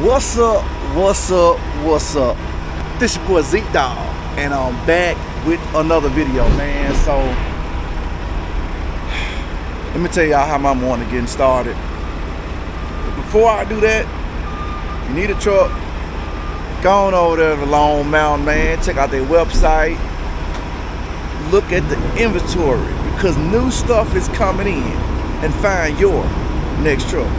What's up, what's up, what's up? This your boy Zeke Dawg, and I'm back with another video, man. So let me tell y'all how my morning getting started. But before I do that, if you need a truck, go on over there to Lone Mountain, man. Check out their website. Look at the inventory, because new stuff is coming in, and find your next truck.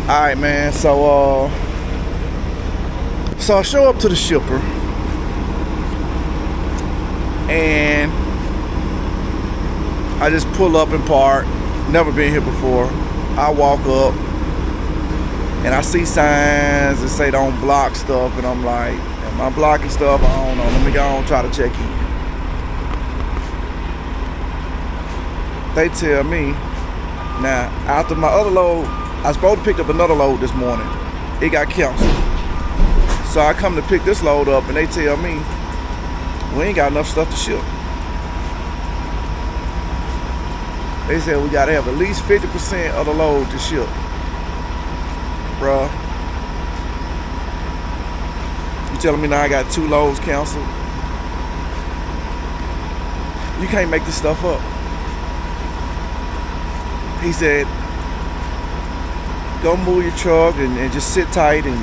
Alright, man, so I show up to the shipper, and I just pull up and park. Never been here before. I walk up and I see signs that say don't block stuff, and I'm like, am I blocking stuff? I don't know. Let me go and try to check in. They tell me, now after my other load, I was supposed to pick up another load this morning. It got canceled. So I come to pick this load up, and they tell me, we ain't got enough stuff to ship. They said we gotta have at least 50% of the load to ship. Bruh. You telling me now I got 2 loads canceled? You can't make this stuff up. He said, go move your truck and just sit tight. And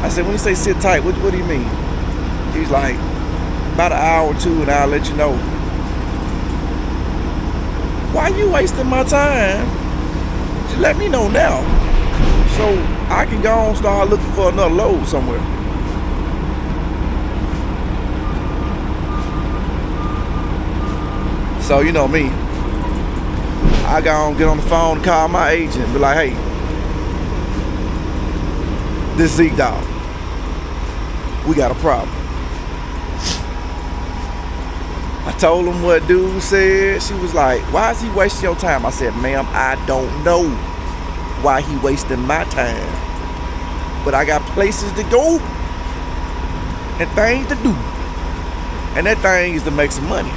I said, when you say sit tight, what do you mean? He's like, about an hour or 2 and I'll let you know. Why you wasting my time? Just let me know now, so I can go and start looking for another load somewhere. So you know me, I go and get on the phone and call my agent and be like, hey, this is Zeke Dawg. We got a problem. I told him what dude said. She was like, why is he wasting your time? I said, ma'am, I don't know why he wasting my time, but I got places to go and things to do. And that thing is to make some money.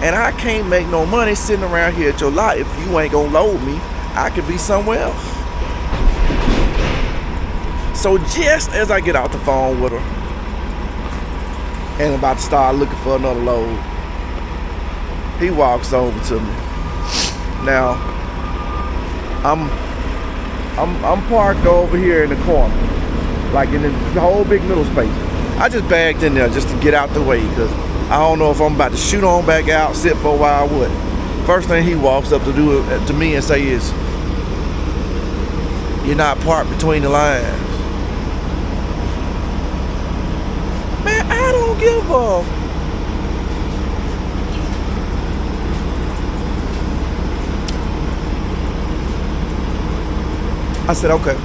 And I can't make no money sitting around here at your lot if you ain't gonna load me. I could be somewhere else. So just as I get out the phone with her and about to start looking for another load, he walks over to me. Now, I'm parked over here in the corner, like in the whole big middle space. I just bagged in there just to get out the way, because I don't know if I'm about to shoot on back out, sit for a while, what. First thing he walks up to do to me and say is, you're not parked between the lines. Man, I don't give a. I said, okay.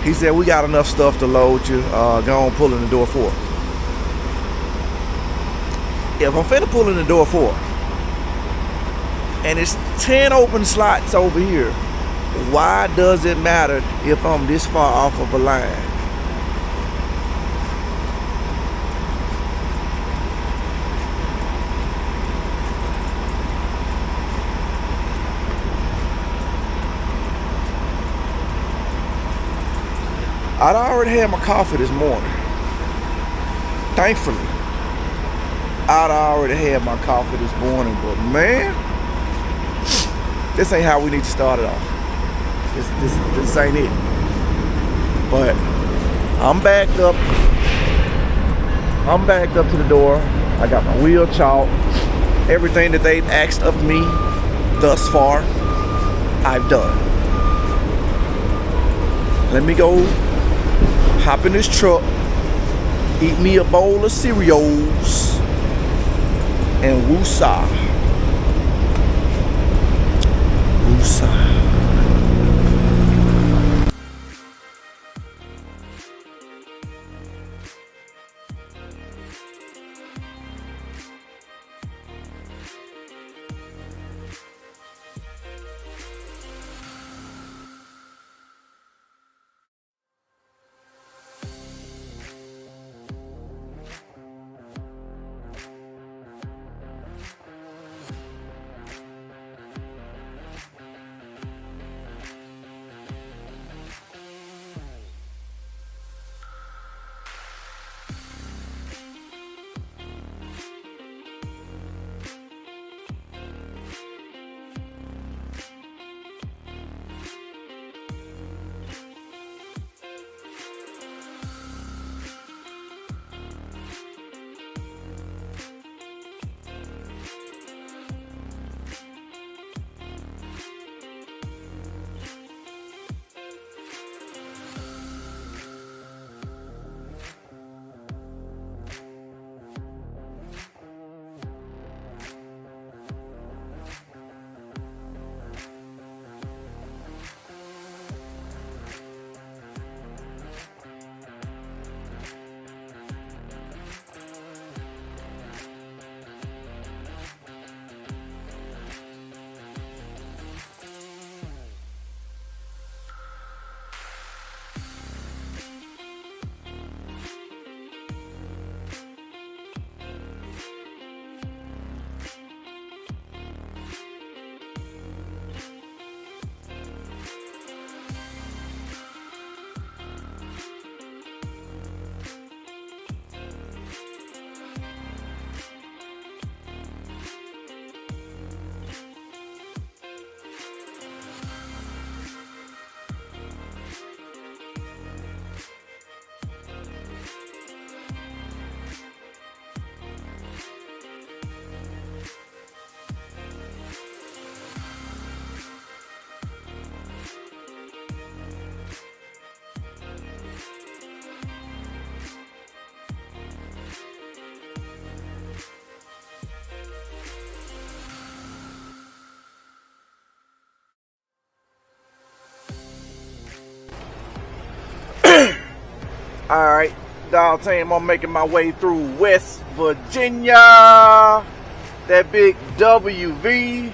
He said, we got enough stuff to load you. Go on, pull in the door 4. If I'm finna pull in the door 4, and it's 10 open slots over here, why does it matter if I'm this far off of a line? I'd already had my coffee this morning. Thankfully, I'd already had my coffee this morning, but man, this ain't how we need to start it off. This ain't it. But I'm backed up. I'm backed up to the door. I got my wheel chalk. Everything that they've asked of me thus far, I've done. Let me go hop in this truck, eat me a bowl of cereals, and woosah. Deuce. Alright, dog team, I'm making my way through West Virginia. That big WV.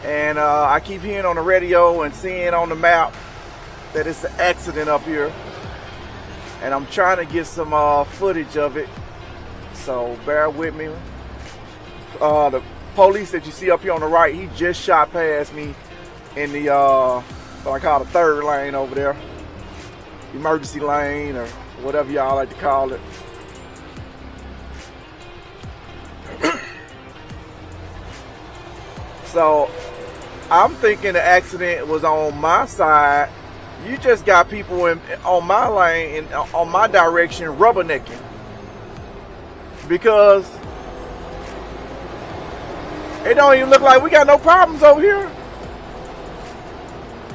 And I keep hearing on the radio and seeing on the map that it's an accident up here. And I'm trying to get some footage of it. So bear with me. The police that you see up here on the right, he just shot past me in the what I call the third lane over there. Emergency lane or whatever y'all like to call it. So I'm thinking the accident was on my side. You just got people on my lane and on my direction rubbernecking, because it don't even look like we got no problems over here.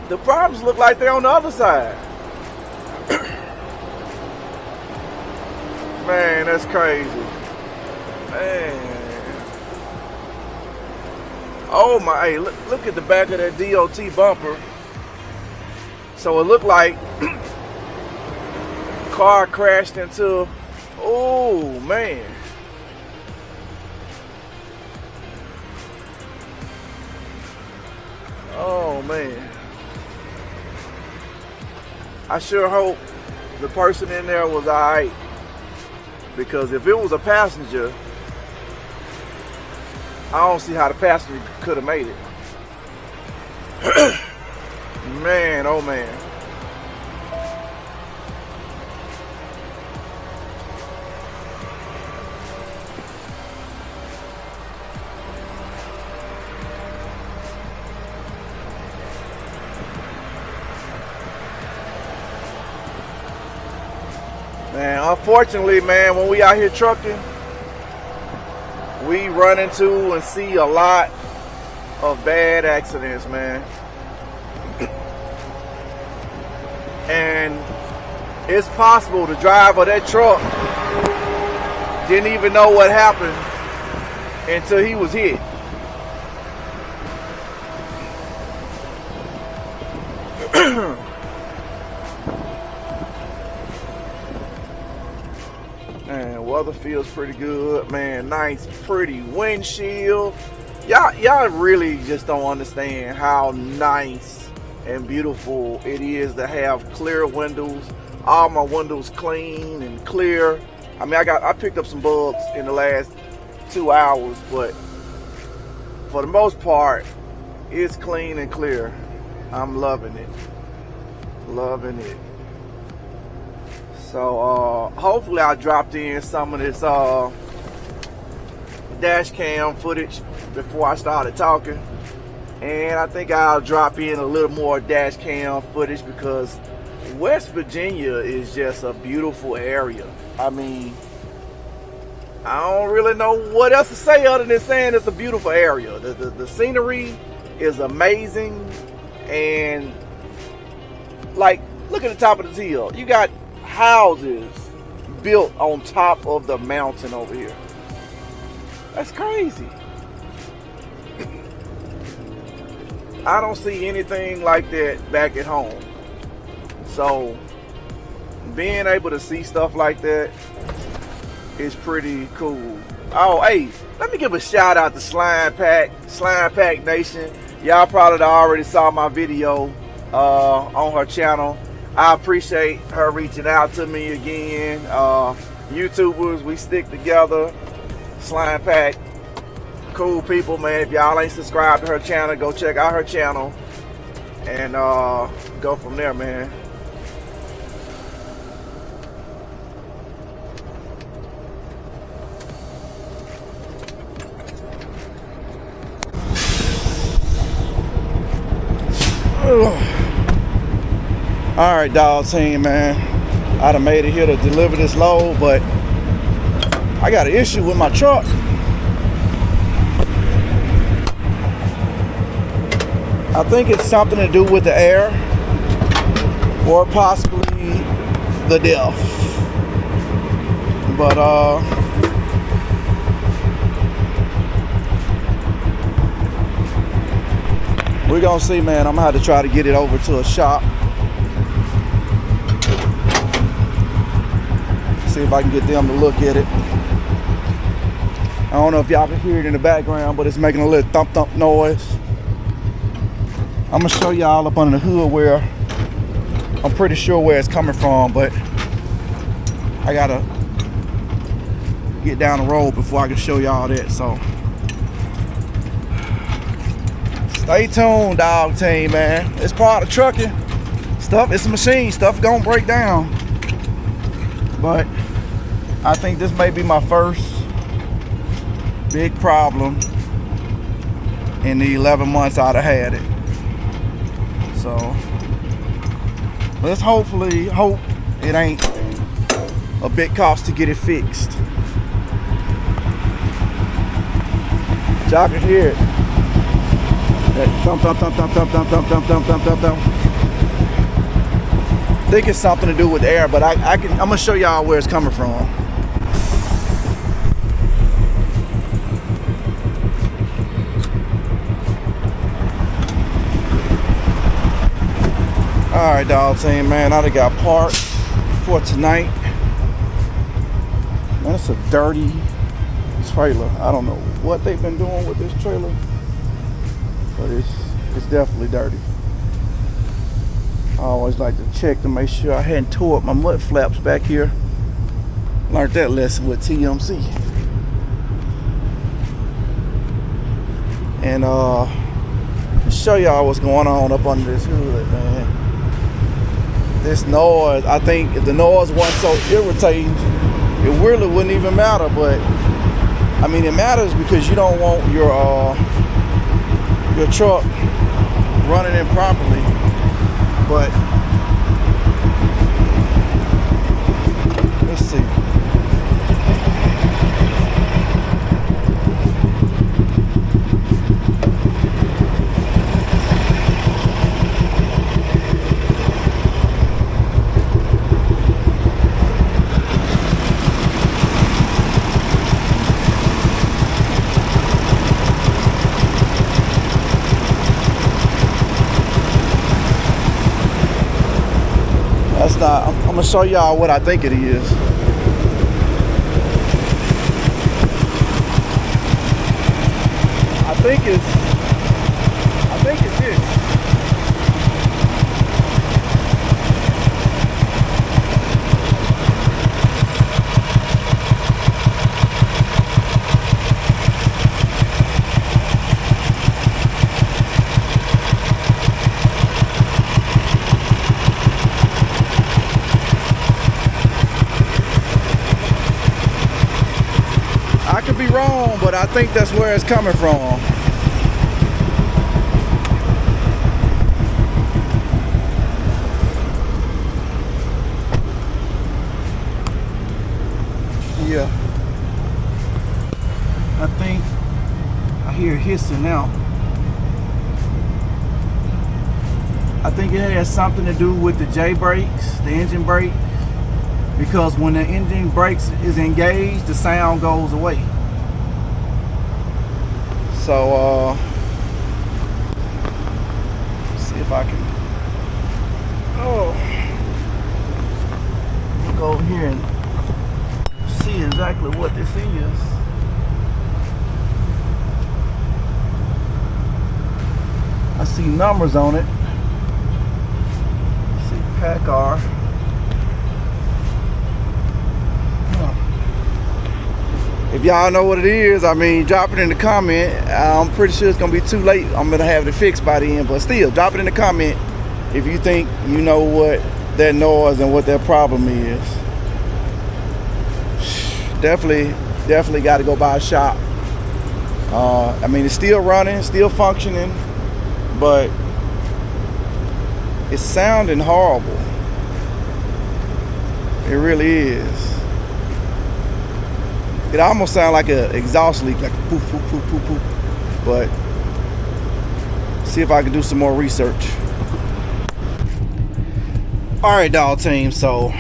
The problems look like they're on the other side. Man, that's crazy. Man. Oh my, hey, look at the back of that DOT bumper. So it looked like car crashed into, oh man. Oh man. I sure hope the person in there was alright. Because if it was a passenger, I don't see how the passenger could have made it. Man, oh man. Man, unfortunately, man, when we out here trucking, we run into and see a lot of bad accidents, man. And it's possible the driver of that truck didn't even know what happened until he was hit. And weather feels pretty good, man. Nice, pretty windshield. Y'all really just don't understand how nice and beautiful it is to have clear windows. All my windows clean and clear. I mean, I picked up some bugs in the last 2 hours, but for the most part, it's clean and clear. I'm loving it. Loving it. So hopefully I dropped in some of this dash cam footage before I started talking, and I think I'll drop in a little more dash cam footage because West Virginia is just a beautiful area. I mean, I don't really know what else to say other than saying it's a beautiful area. The scenery is amazing, and like, look at the top of this hill. You got houses built on top of the mountain over here. That's crazy. I don't see anything like that back at home. So being able to see stuff like that is pretty cool. Oh, hey, let me give a shout out to Slime Pack Nation. Y'all probably already saw my video on her channel. I appreciate her reaching out to me again. YouTubers, we stick together. Slime Pack, cool people, man. If y'all ain't subscribed to her channel, go check out her channel and go from there, man. All right, dog team, man. I done made it here to deliver this load, but I got an issue with my truck. I think it's something to do with the air or possibly the DEF. But we're gonna see, man. I'm gonna have to try to get it over to a shop. See if I can get them to look at it. I don't know if y'all can hear it in the background, but it's making a little thump thump noise. I'm gonna show y'all up under the hood where I'm pretty sure where it's coming from, but I gotta get down the road before I can show y'all that. So stay tuned, dog team, man. It's part of trucking. Stuff, it's a machine. Stuff gonna break down. But I think this may be my first big problem in the 11 months I'd have had it. So let's hope it ain't a big cost to get it fixed. Y'all can hear it. That thump, thump, thump, thump, thump, thump, thump, thump, thump, thump, thump, thump. I think it's something to do with the air, but I'm gonna show y'all where it's coming from. All right, dog team, man. I done got parked for tonight. Man, it's a dirty trailer. I don't know what they've been doing with this trailer, but it's definitely dirty. I always like to check to make sure I hadn't tore up my mud flaps back here. Learned that lesson with TMC. And show y'all what's going on up under this hood, man. This noise, I think if the noise wasn't so irritating, it really wouldn't even matter. But I mean, it matters because you don't want your truck running improperly. But let's see. I'm gonna show y'all what I think it is. think it's this. I could be wrong, but I think that's where it's coming from. Yeah. I think I hear hissing now. I think it has something to do with the J brakes, the engine brake. Because when the engine brakes is engaged, the sound goes away. So, see if I can. Oh, I'll go over here and see exactly what this is. I see numbers on it. I see PACCAR. If y'all know what it is, I mean, drop it in the comment. I'm pretty sure it's gonna be too late. I'm gonna have it fixed by the end, but still, drop it in the comment if you think you know what that noise and what that problem is. Definitely got to go by a shop. I mean, it's still running, still functioning, but it's sounding horrible. It really is. It almost sounds like an exhaust leak, like a poof, poof, poof, poof, poof. But see if I can do some more research. All right, dog team. So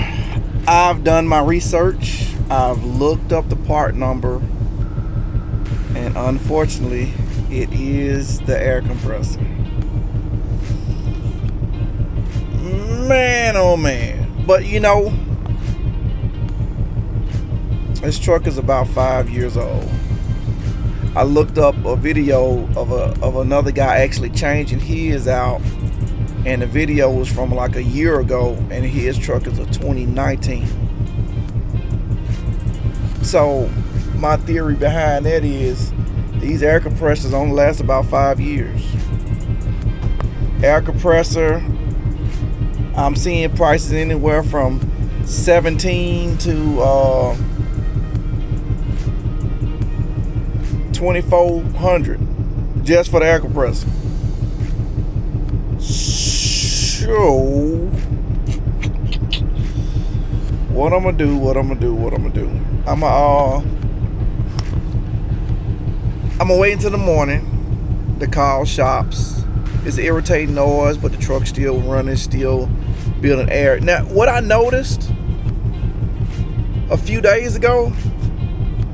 I've done my research. I've looked up the part number, and unfortunately, it is the air compressor. Man, oh man! But you know, this truck is about 5 years old. I looked up a video of another guy actually changing his out, and the video was from like a year ago, and his truck is a 2019. So my theory behind that is these air compressors only last about 5 years. Air compressor, I'm seeing prices anywhere from 17 to 2,400 just for the air compressor. So what I'm gonna do, I'm gonna wait until the morning to call shops. It's an irritating noise, but the truck's still running, still building air. Now, what I noticed a few days ago,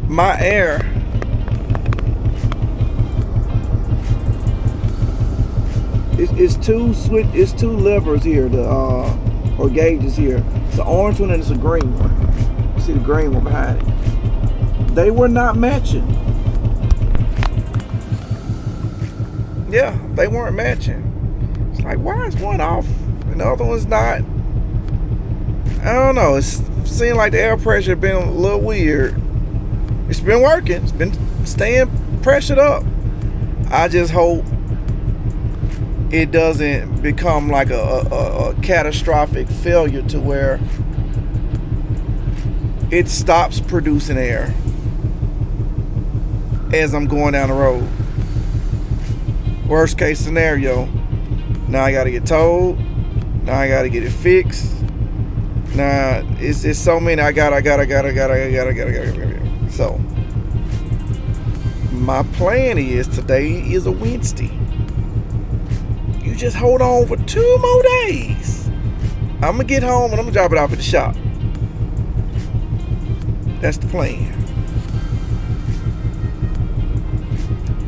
my air it's two levers here, or gauges here. It's an orange one and it's a green one. You see the green one behind it. They were not matching. Yeah, they weren't matching. It's like, why is one off and the other one's not? I don't know. It seemed like the air pressure been a little weird. It's been working. It's been staying pressured up. I just hope it doesn't become like a catastrophic failure to where it stops producing air as I'm going down the road. Worst case scenario, now I gotta get towed, now I gotta get it fixed. Now it's so many I gotta. So my plan is today is a Wednesday. You just hold on for 2 more days. I'm gonna get home and I'm gonna drop it off at the shop. That's the plan.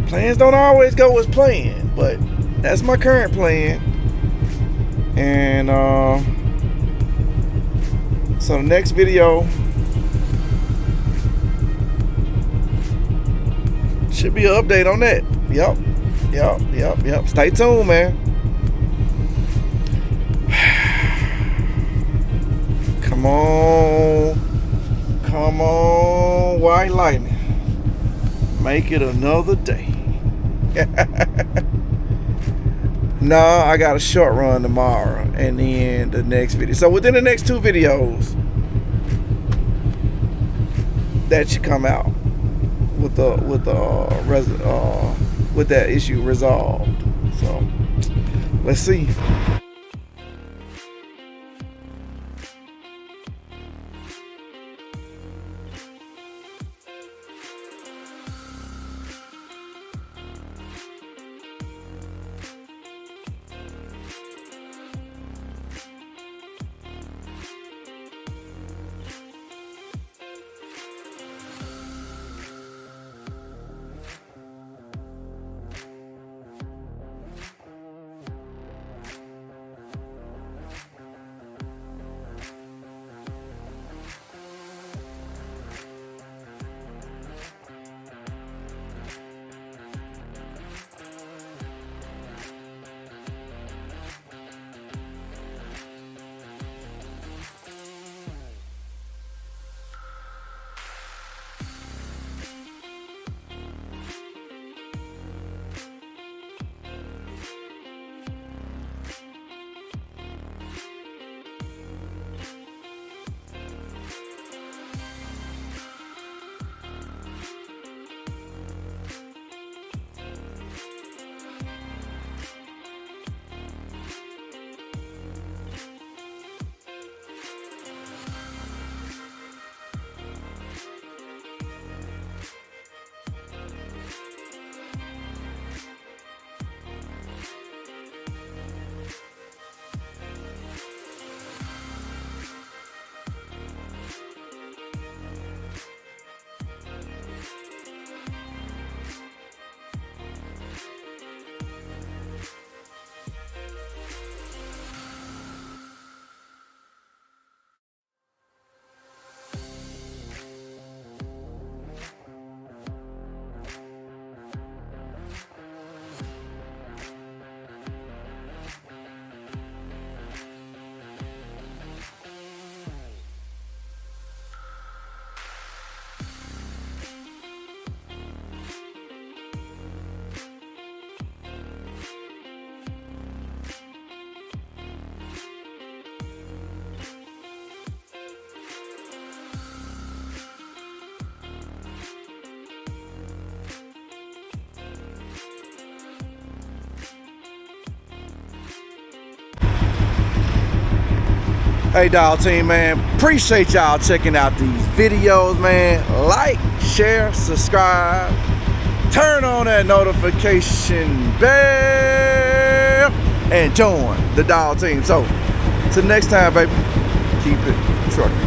Plans don't always go as planned, but that's my current plan. And so the next video Should be an update on that. Yep. Stay tuned, man. Come on, white lightning. Make it another day. No, I got a short run tomorrow, and then the next video. So within the next 2 videos, that should come out with that issue resolved. So let's see. Hey, Dawg team, man, appreciate y'all checking out these videos, man. Like, share, subscribe, turn on that notification bell, and join the Dawg team. So, till next time, baby, keep it trucking.